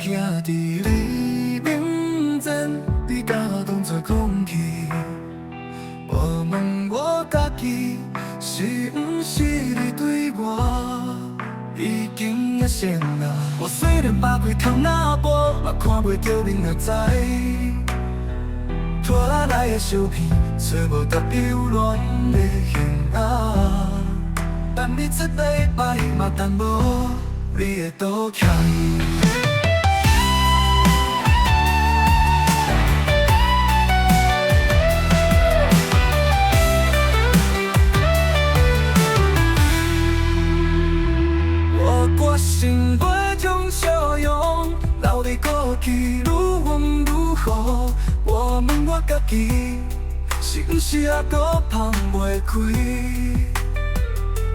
兄伫你面前，你甲当作空气。无问我家己，是毋是你对我已经也先啊？我虽然把开头那步，嘛看袂着明仔载。拖拉来的相片，找无达标恋的形啊。等你出礼拜，嘛等无你的道歉。我决心袂将笑容留伫过去，愈往愈好。我问我家己，是毋是还阁放袂开？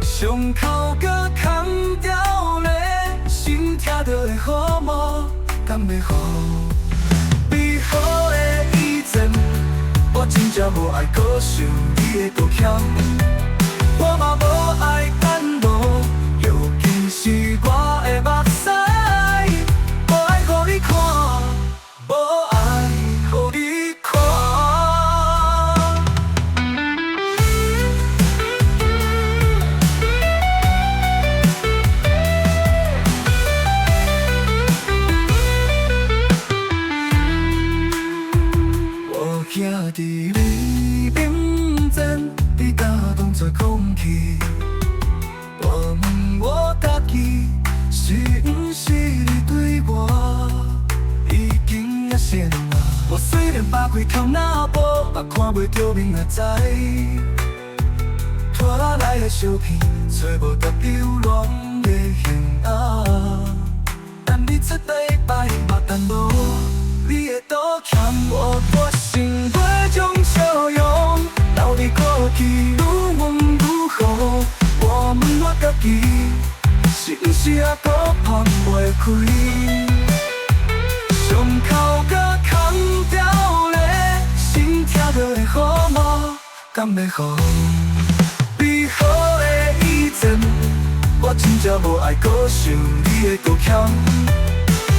伤口甲空掉咧，心痛着会好无？敢要好？美好的以前，我真正无爱搁想你的道歉，我嘛无爱等落，尤其是我的目屎，无爱互你看，无爱互你看。我兄伫你面前，你甲当作空气。我问我家己，是毋是你对我已经也先啊？我虽然把开头那步，嘛看袂着明仔载。拖拉来的相片，找无达标恋的形啊。等你出礼拜，嘛等无你的道歉。我决心袂将笑容留伫过去，愈往愈好。我问我家己，是毋是还阁放袂开？伤口甲空掉咧，心痛着会好无？敢要好？美好的以前，我真正无爱搁想你的道歉，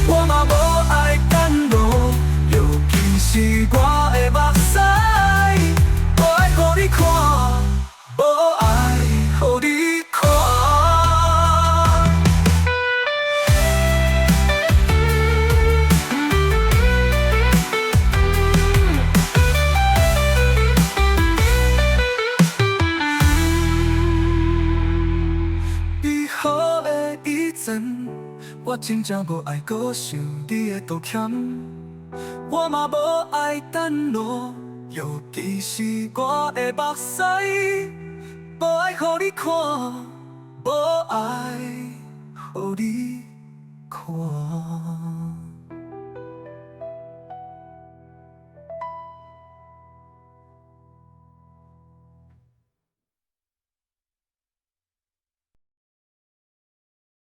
我嘛无爱等落，尤其是我的目屎，无爱互你看，无爱互你看。美好的以前，我真正无爱搁想你的道歉，我嘛无爱等落，尤其是我的目屎，无爱互你看，无爱互你看。